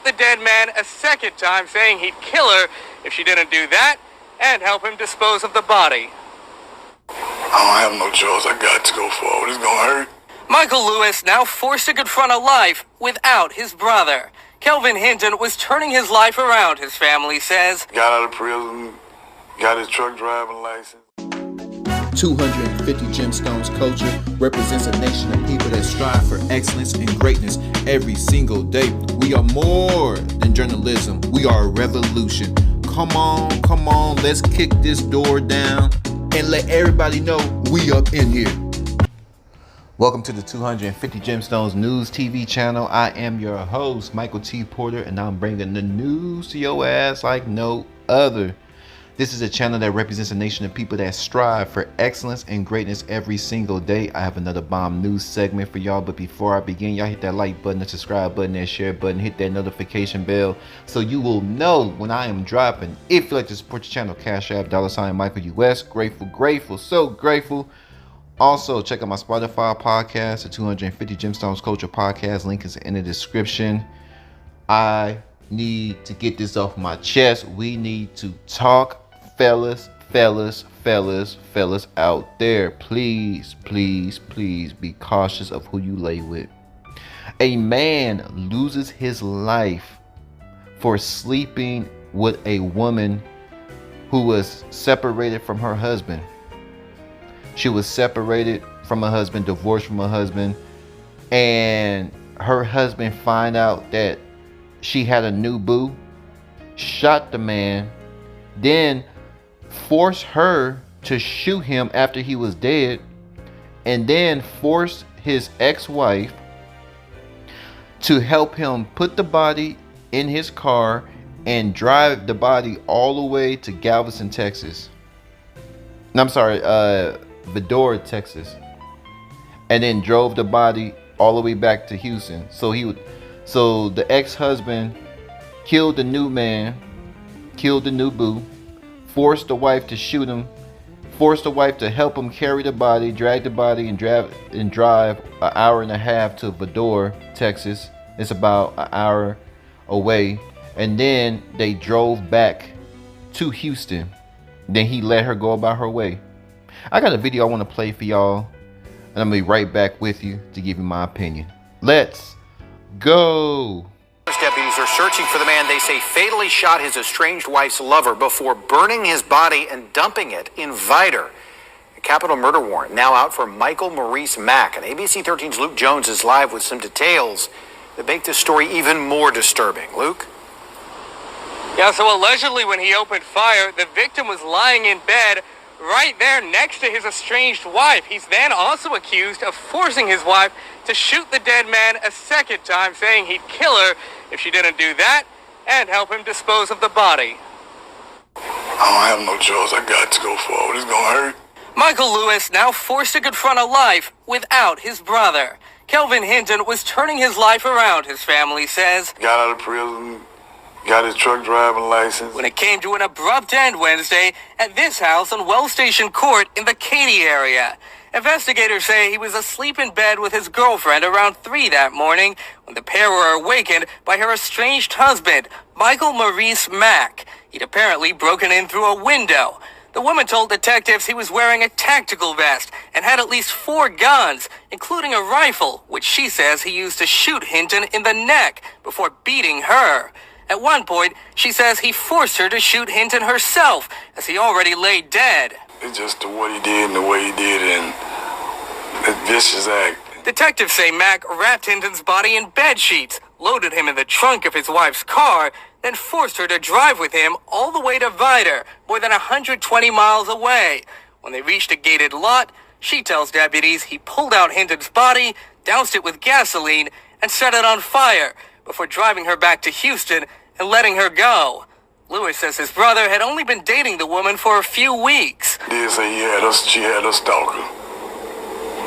shoot the dead man a second time, saying he'd kill her if she didn't do that, and help him dispose of the body. I don't have no choice. I got to go forward. It's gonna hurt. Michael Lewis now forced to confront a life without his brother. Kelvin Hinton was turning his life around, his family says. Got out of prison, got his truck driving license. 250 Gemstones culture represents a nation of people that strive for excellence and greatness every single day. We are more than journalism. We are a revolution. Come on, let's kick this door down and let everybody know we up in here. Welcome to the 250 Gemstones News TV channel. I am your host, Michael T. Porter, and I'm bringing the news to your ass like no other. This is a channel that represents a nation of people that strive for excellence and greatness every single day. I have another bomb news segment for y'all, but before I begin, y'all hit that like button, the subscribe button, that share button, hit that notification bell so you will know when I am dropping. If you'd like to support the channel, Cash App, $ Michael US. Grateful, so grateful. Also, check out my Spotify podcast, the 250 Gemstones Culture Podcast. Link is in the description. I need to get this off my chest. We need to talk, fellas out there. Please be cautious of who you lay with. A man loses his life for sleeping with a woman who was separated from her husband. She was separated from her husband, divorced from her husband, and her husband find out that she had a new boo, shot the man, then forced her to shoot him after he was dead, and then forced his ex-wife to help him put the body in his car and drive the body all the way to Galveston, Texas. No, I'm sorry, Vidor, Texas, and then drove the body all the way back to Houston. So the ex-husband killed the new man, killed the new boo, forced the wife to shoot him, forced the wife to help him carry the body, drag the body, and drive an hour and a half to Vidor, Texas. It's about an hour away, and then they drove back to Houston. Then he let her go about her way. I got a video I want to play for y'all, and I'm gonna be right back with you to give you my opinion. Let's go. Deputies are searching for the man they say fatally shot his estranged wife's lover before burning his body and dumping it in Vidor. A capital murder warrant now out for Michael Maurice Mack. And ABC 13's Luke Jones is live with some details that make this story even more disturbing. Luke? Yeah, so allegedly when he opened fire, the victim was lying in bed right there next to his estranged wife. He's then also accused of forcing his wife to shoot the dead man a second time, saying he'd kill her if she didn't do that, and help him dispose of the body. I don't have no choice. I got to go forward. It's gonna hurt. Michael Lewis now forced to confront a life without his brother. Kelvin Hinton was turning his life around, his family says. Got out of prison, got his truck driving license. When it came to an abrupt end Wednesday at this house on Wells Station Court in the Katy area. Investigators say he was asleep in bed with his girlfriend around 3 that morning when the pair were awakened by her estranged husband, Michael Maurice Mack. He'd apparently broken in through a window. The woman told detectives he was wearing a tactical vest and had at least 4 guns, including a rifle, which she says he used to shoot Hinton in the neck before beating her. At one point, she says he forced her to shoot Hinton herself, as he already lay dead. It's just what he did and the way he did it, and a vicious act. Detectives say Mack wrapped Hinton's body in bed sheets, loaded him in the trunk of his wife's car, then forced her to drive with him all the way to Vidor, more than 120 miles away. When they reached a gated lot, she tells deputies he pulled out Hinton's body, doused it with gasoline, and set it on fire, before driving her back to Houston and letting her go. Lewis says his brother had only been dating the woman for a few weeks. He did say she had a stalker.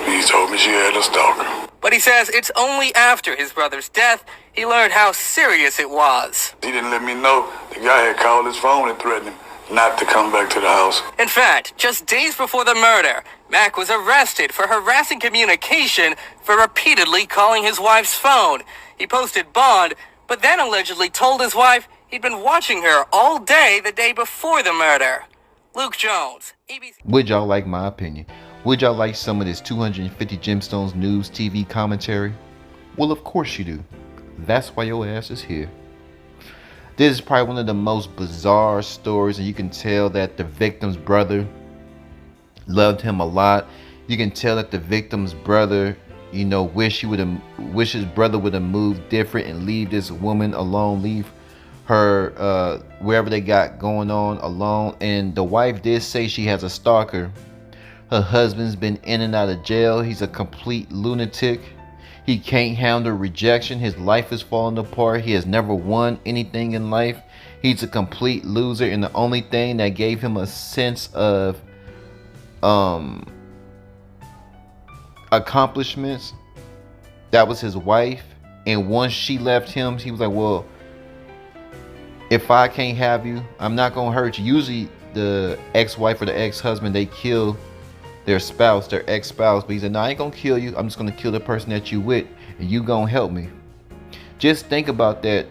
He told me she had a stalker. But he says it's only after his brother's death he learned how serious it was. He didn't let me know. The guy had called his phone and threatened him not to come back to the house. In fact, just days before the murder, Mack was arrested for harassing communication for repeatedly calling his wife's phone. He posted bond, but then allegedly told his wife he'd been watching her all day the day before the murder. Luke Jones, ABC. Would y'all like my opinion? Would y'all like some of this 250 Gemstones News TV commentary? Well, of course you do. That's why your ass is here. This is probably one of the most bizarre stories, and you can tell that the victim's brother loved him a lot. You can tell that the victim's brother, wish his brother would have moved different and leave this woman alone, leave her wherever they got going on alone. And the wife did say she has a stalker. Her husband's been in and out of jail. He's a complete lunatic. He can't handle rejection. His life is falling apart. He has never won anything in life. He's a complete loser, and the only thing that gave him a sense of accomplishments, that was his wife. And once she left him, he was like, well, if I can't have you, I'm not gonna hurt you. Usually the ex-wife or the ex-husband, they kill their spouse, their ex-spouse, but he said, no, I ain't gonna kill you. I'm just gonna kill the person that you with, and you gonna help me. Just think about that.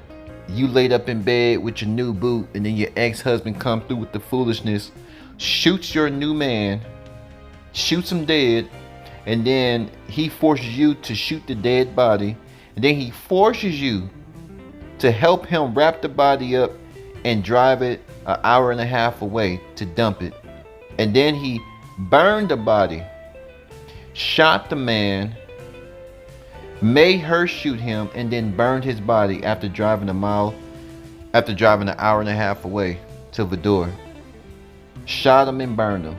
You laid up in bed with your new boo, and then your ex-husband come through with the foolishness, shoots your new man, shoots him dead, and then he forces you to shoot the dead body, and then he forces you to help him wrap the body up and drive it an hour and a half away to dump it. And then he burned the body, shot the man, made her shoot him, and then burned his body after driving an hour and a half away to Vidor. Shot him and burned him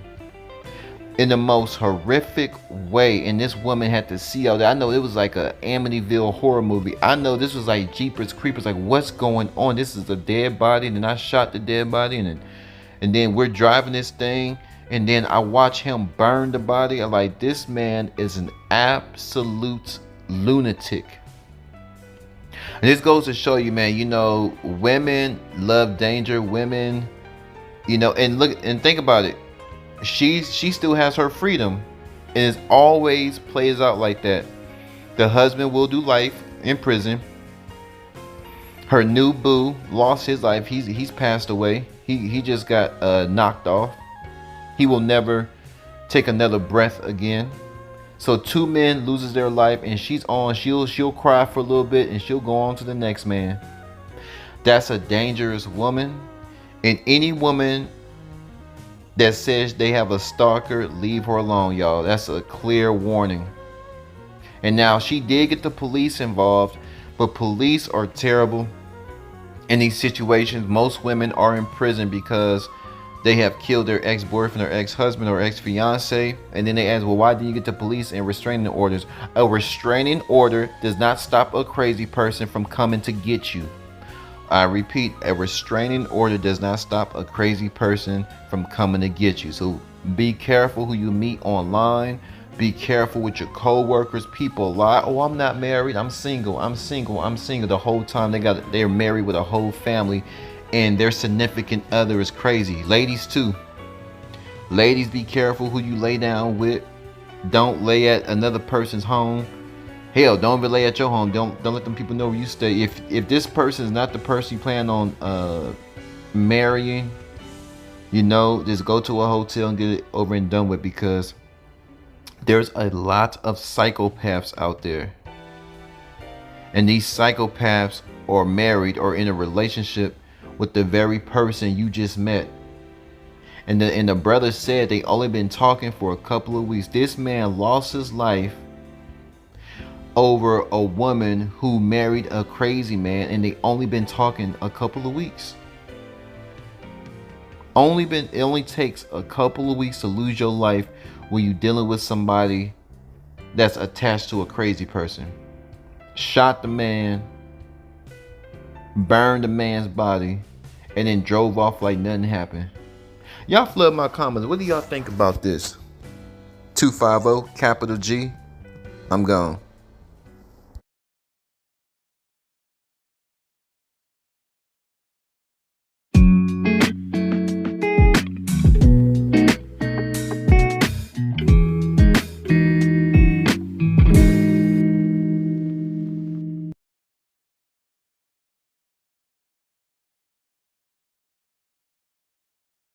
in the most horrific way. And this woman had to see all that. I know it was like a Amityville horror movie. I know this was like Jeepers Creepers. Like, what's going on? This is a dead body, and then I shot the dead body, and then we're driving this thing, and then I watch him burn the body. I'm like, this man is an absolute lunatic. And this goes to show you, man, women love danger. Women, and look and think about it. She still has her freedom, and it always plays out like that. The husband will do life in prison. Her new boo lost his life. He's passed away. He just got knocked off. He will never take another breath again. So two men loses their life, and she'll cry for a little bit, and she'll go on to the next man. That's a dangerous woman. And any woman that says they have a stalker, leave her alone, y'all. That's a clear warning. And now she did get the police involved, but police are terrible in these situations. Most women are in prison because they have killed their ex-boyfriend or ex-husband or ex-fiance, and then they ask, well, why did you get the police and restraining orders? A restraining order does not stop a crazy person from coming to get you. I repeat, a restraining order does not stop a crazy person from coming to get you. So be careful who you meet online. Be careful with your co-workers. People lie. Oh, I'm not married. I'm single. The whole time they're married with a whole family, and their significant other is crazy. Ladies too. Ladies, be careful who you lay down with. Don't lay at another person's home. Hell, don't even lay at your home. Don't let them people know where you stay. If this person is not the person you plan on marrying, just go to a hotel and get it over and done with, because there's a lot of psychopaths out there. And these psychopaths are married or in a relationship with the very person you just met. And the brother said they only been talking for a couple of weeks. This man lost his life over a woman who married a crazy man, and they only been talking a couple of weeks. It only takes a couple of weeks to lose your life when you're dealing with somebody that's attached to a crazy person. Shot the man, burned the man's body, and then drove off like nothing happened. Y'all flood my comments. What do y'all think about this? 250 capital G. I'm gone.